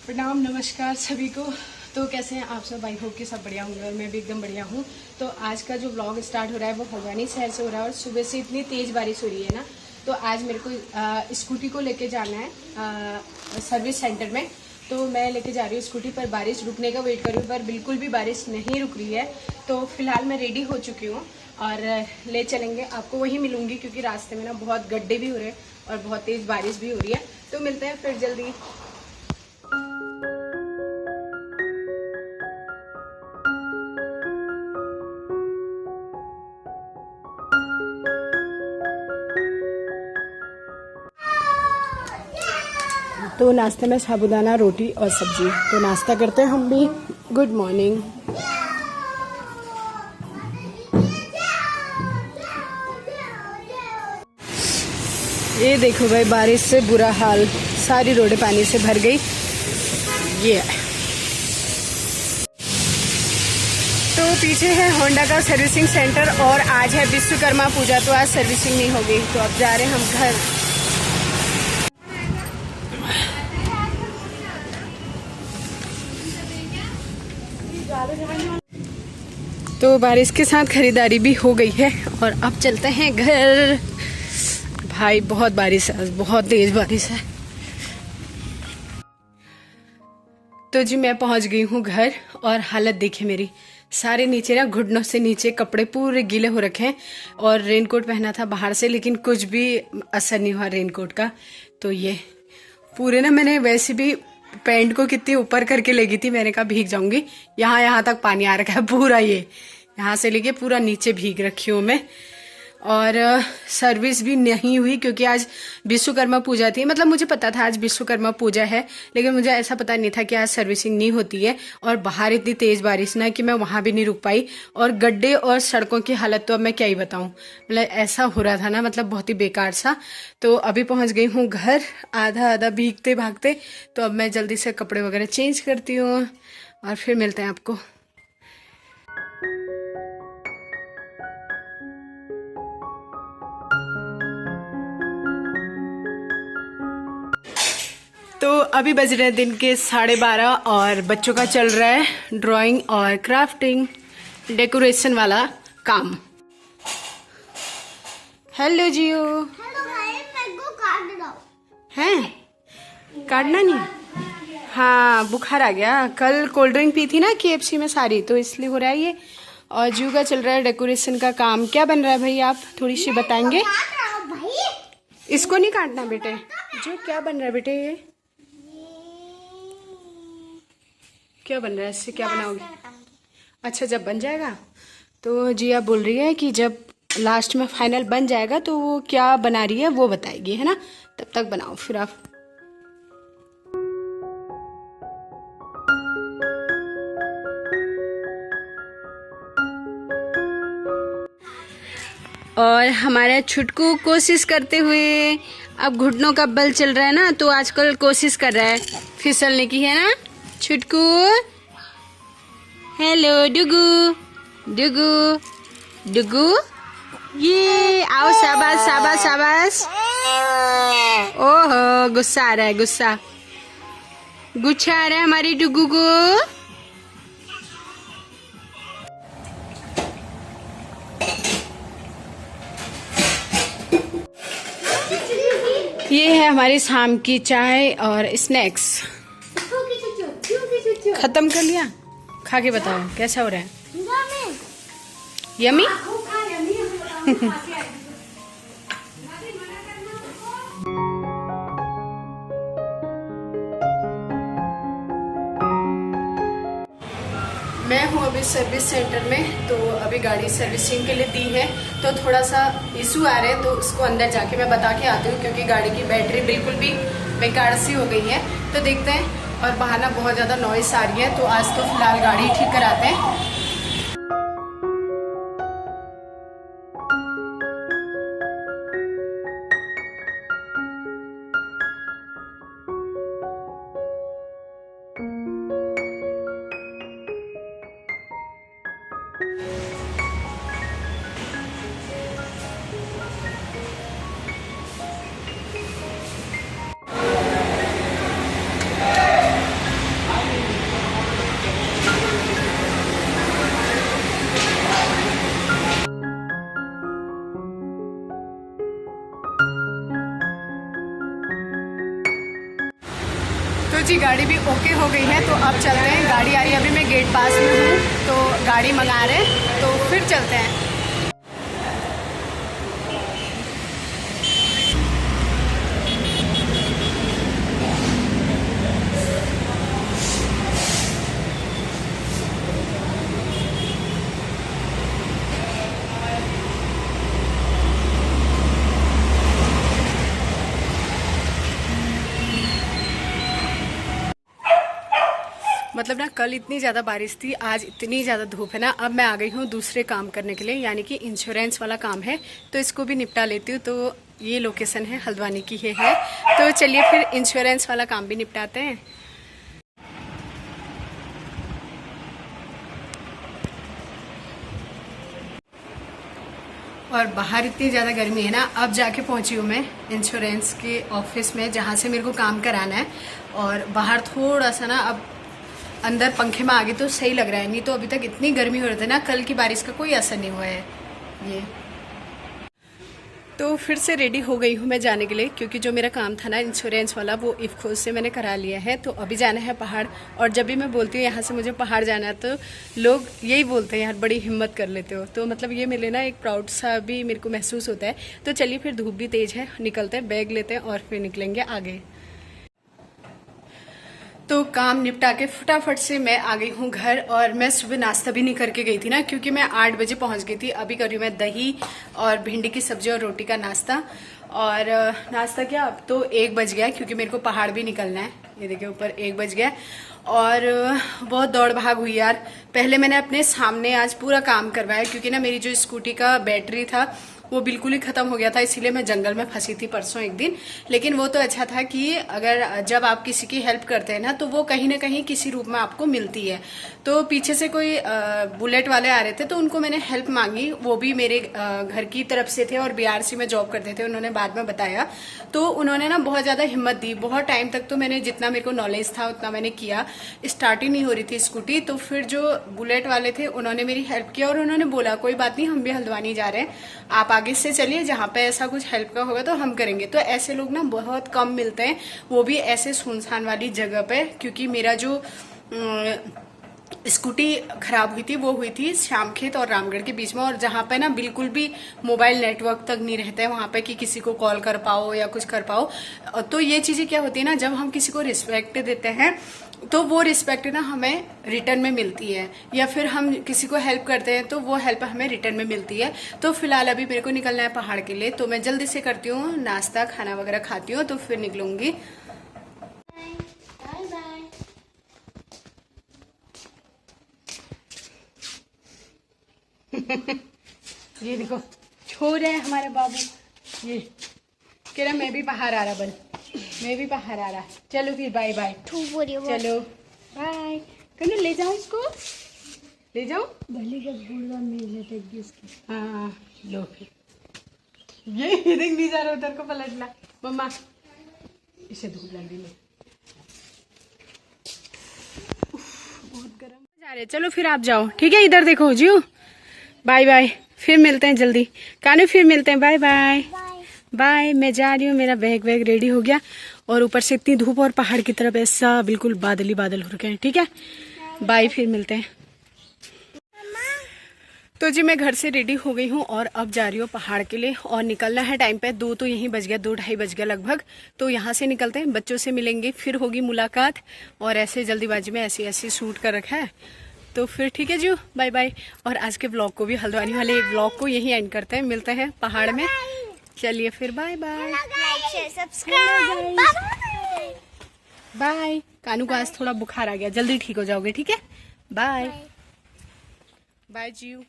प्रणाम, नमस्कार सभी को। तो कैसे हैं आप सब? आई होप कि सब बढ़िया होंगे और मैं भी एकदम बढ़िया हूँ। तो आज का जो व्लॉग स्टार्ट हो रहा है वो हल्द्वानी शहर से हो रहा है और सुबह से इतनी तेज़ बारिश हो रही है ना, तो आज मेरे को स्कूटी को लेके जाना है सर्विस सेंटर में। तो मैं लेके जा रही हूँ स्कूटी पर। बारिश रुकने का वेट कर रही हूँ पर बिल्कुल भी बारिश नहीं रुक रही है। तो फिलहाल मैं रेडी हो चुकी हूँ और ले चलेंगे। आपको वहीं मिलूंगी क्योंकि रास्ते में ना बहुत गड्ढे भी हो रहे हैं और बहुत तेज़ बारिश भी हो रही है। तो मिलते हैं फिर जल्दी। तो नाश्ते में साबूदाना रोटी और सब्जी। तो नाश्ता करते हैं हम भी। Good morning. ये देखो भाई, बारिश से बुरा हाल, सारी रोडें पानी से भर गई। ये तो पीछे है होंडा का सर्विसिंग सेंटर और आज है विश्वकर्मा पूजा, तो आज सर्विसिंग नहीं होगी। तो अब जा रहे हैं हम घर। तो बारिश के साथ खरीदारी भी हो गई है और अब चलते हैं घर। भाई बहुत बारिश है, बहुत तेज बारिश है। तो जी मैं पहुंच गई हूँ घर और हालत देखिए मेरी, सारे नीचे ना घुटनों से नीचे कपड़े पूरे गीले हो रखे हैं और रेनकोट पहना था बाहर से, लेकिन कुछ भी असर नहीं हुआ रेनकोट का। तो ये पूरे ना, मैंने वैसे भी पैंट को कितनी ऊपर करके ले गई थी, मैंने कहा भीग जाऊंगी। यहाँ तक पानी आ रखा है पूरा, ये यहाँ से लेके पूरा नीचे भीग रखी हूँ मैं। और सर्विस भी नहीं हुई क्योंकि आज विश्वकर्मा पूजा थी। मतलब मुझे पता था आज विश्वकर्मा पूजा है, लेकिन मुझे ऐसा पता नहीं था कि आज सर्विसिंग नहीं होती है। और बाहर इतनी तेज़ बारिश ना कि मैं वहाँ भी नहीं रुक पाई। और गड्ढे और सड़कों की हालत तो अब मैं क्या ही बताऊँ, मतलब ऐसा हो रहा था ना, मतलब बहुत ही बेकार सा। तो अभी पहुँच गई हूँ घर, आधा आधा भीगते भागते। तो अब मैं जल्दी से कपड़े वगैरह चेंज करती हूँ और फिर मिलते हैं आपको। तो अभी बज रहे हैं दिन के 12:30 और बच्चों का चल रहा है ड्राइंग और क्राफ्टिंग, डेकोरेशन वाला काम। हेलो जियो। हेलो भाई, मैं को काट रहा हूँ। हैं? काटना नहीं? हाँ, बुखार आ गया। कल कोल्ड ड्रिंक पी थी ना KFC में सारी, तो इसलिए हो रहा है ये। और जियो का चल रहा है डेकोरेशन का काम। क्या बन रहा है भाई, आप थोड़ी सी बताएंगे? काट रहा हूँ भाई। इसको नहीं काटना बेटे। जो क्या बन रहा है बेटे, ये क्या बन रहा है? इससे क्या बनाओगे? अच्छा, जब बन जाएगा तो जिया बोल रही है कि जब लास्ट में फाइनल बन जाएगा तो वो क्या बना रही है वो बताएगी, है ना? तब तक बनाओ फिर आप। और हमारे छुटकू कोशिश करते हुए, अब घुटनों का बल चल रहा है ना, तो आजकल कोशिश कर रहा है फिसलने की, है ना छुटकू? हेलो डुगू डुगू डुगू, ये आओ, शाबाश शाबाश शाबाश। ओहो, गुस्सा आ रहा है, गुस्सा आ रहा है हमारी डुगू को। ये है हमारी शाम की चाय और स्नैक्स। खत्म कर लिया? खा के बताओ कैसा हो रहा है? यमी? मैं हूँ अभी सर्विस सेंटर में। तो अभी गाड़ी सर्विसिंग के लिए दी है, तो थोड़ा सा इशू आ रहे हैं, तो उसको अंदर जाके मैं बता के आती हूँ क्योंकि गाड़ी की बैटरी बिल्कुल भी बेकार सी हो गई है। तो देखते हैं। और बाहर ना बहुत ज़्यादा नॉइस आ रही है, तो आज तो फिलहाल गाड़ी ठीक कराते हैं। तो जी गाड़ी भी ओके हो गई है, तो अब चलते हैं। गाड़ी आ रही है, अभी मैं गेट पास में हूँ, तो गाड़ी मंगा रहे हैं, तो फिर चलते हैं। मतलब ना कल इतनी ज़्यादा बारिश थी, आज इतनी ज़्यादा धूप है ना। अब मैं आ गई हूँ दूसरे काम करने के लिए, यानी कि इंश्योरेंस वाला काम है, तो इसको भी निपटा लेती हूँ। तो ये लोकेशन है हल्द्वानी की है, तो चलिए फिर इंश्योरेंस वाला काम भी निपटाते हैं। और बाहर इतनी ज़्यादा गर्मी है ना। अब जाके पहुंची हूँ मैं इंश्योरेंस के ऑफिस में, जहाँ से मेरे को काम कराना है। और बाहर थोड़ा सा ना अब अंदर पंखे में आ गई तो सही लग रहा है, नहीं तो अभी तक इतनी गर्मी हो रही थी ना, कल की बारिश का कोई असर नहीं हुआ है ये। तो फिर से रेडी हो गई हूँ मैं जाने के लिए, क्योंकि जो मेरा काम था ना इंश्योरेंस वाला, वो इफ्को से मैंने करा लिया है। तो अभी जाना है पहाड़। और जब भी मैं बोलती हूँ यहाँ से मुझे पहाड़ जाना है, तो लोग यही बोलते हैं, यार बड़ी हिम्मत कर लेते हो। तो मतलब ये मेरे ना एक प्राउड सा भी मेरे को महसूस होता है। तो चलिए फिर, धूप भी तेज़ है, निकलते हैं, बैग लेते हैं और फिर निकलेंगे आगे। तो काम निपटा के फटाफट से मैं आ गई हूँ घर। और मैं सुबह नाश्ता भी नहीं करके गई थी ना, क्योंकि मैं 8 बजे पहुँच गई थी। अभी करी मैं दही और भिंडी की सब्जी और रोटी का नाश्ता। और नाश्ता क्या, अब तो 1 बज गया, क्योंकि मेरे को पहाड़ भी निकलना है। ये देखिए ऊपर 1 बज गया। और बहुत दौड़ भाग हुई यार। पहले मैंने अपने सामने आज पूरा काम करवाया, क्योंकि ना मेरी जो स्कूटी का बैटरी था वो बिल्कुल ही ख़त्म हो गया था, इसीलिए मैं जंगल में फंसी थी परसों एक दिन। लेकिन वो तो अच्छा था कि अगर जब आप किसी की हेल्प करते हैं ना, तो वो कहीं ना कहीं किसी रूप में आपको मिलती है। तो पीछे से कोई बुलेट वाले आ रहे थे, तो उनको मैंने हेल्प मांगी। वो भी मेरे घर की तरफ से थे और BRC में जॉब करते थे, उन्होंने बाद में बताया। तो उन्होंने ना बहुत ज़्यादा हिम्मत दी। बहुत टाइम तक तो मैंने जितना मेरे को नॉलेज था उतना मैंने किया, स्टार्ट ही नहीं हो रही थी स्कूटी। तो फिर जो बुलेट वाले थे उन्होंने मेरी हेल्प किया, और उन्होंने बोला कोई बात नहीं, हम भी हल्द्वानी जा रहे हैं, आप आगे से चलिए, जहाँ पे ऐसा कुछ हेल्प का होगा तो हम करेंगे। तो ऐसे लोग ना बहुत कम मिलते हैं, वो भी ऐसे सुनसान वाली जगह पे। क्योंकि मेरा जो स्कूटी खराब हुई थी, वो हुई थी श्यामखेत और रामगढ़ के बीच में, और जहाँ पे ना बिल्कुल भी मोबाइल नेटवर्क तक नहीं रहता है वहाँ पे कि किसी को कॉल कर पाओ या कुछ कर पाओ। तो ये चीज़ें क्या होती है ना, जब हम किसी को रिस्पेक्ट देते हैं, तो वो रिस्पेक्ट ना हमें रिटर्न में मिलती है, या फिर हम किसी को हेल्प करते हैं तो वो हेल्प हमें रिटर्न में मिलती है। तो फिलहाल अभी मेरे को निकलना है पहाड़ के लिए, तो मैं जल्दी से करती हूँ नाश्ता, खाना वगैरह खाती हूँ, तो फिर निकलूंगी। ये देखो छोर है हमारे बाबू, ये कह रहा मैं भी बाहर आ रहा, बन मैं भी बाहर आ रहा। चलो फिर बाय बाय, चलो बाय। कहीं ले जाऊं इसको, ले जाऊं भले का गुड़वा में लेते इसकी। हाँ लो फिर, ये देख नहीं जा रहा उधर को पलटना। मम्मा इसे धूप लग रही है, बहुत गर्म जा रहे। चलो फिर आप जाओ, ठीक है। इधर देखो जियो, बाय बाय, फिर मिलते हैं जल्दी। कानू फिर मिलते हैं, बाय बाय बाय। मैं जा रही हूँ, मेरा बैग वैग रेडी हो गया। और ऊपर से इतनी धूप और पहाड़ की तरफ ऐसा बिल्कुल बादल ही बादल हो रखे हैं, ठीक है। बाय, फिर मिलते हैं। तो जी मैं घर से रेडी हो गई हूँ और अब जा रही हूँ पहाड़ के लिए, और निकलना है टाइम पे। 2 तो यहीं बज गया, 2-2:30 बज गया लगभग। तो यहाँ से निकलते हैं, बच्चों से मिलेंगे, फिर होगी मुलाकात। और ऐसे जल्दीबाजी में ऐसी ऐसी शूट कर रखा है, तो फिर ठीक है जी, बाय बाय। और आज के ब्लॉग को भी, हल्द्वानी वाले ब्लॉग को यहीं एंड करते हैं, मिलते हैं पहाड़ में। चलिए फिर बाय बाय, बाय। कानू को आज थोड़ा बुखार आ गया, जल्दी ठीक हो जाओगे, ठीक है। बाय बाय जीव।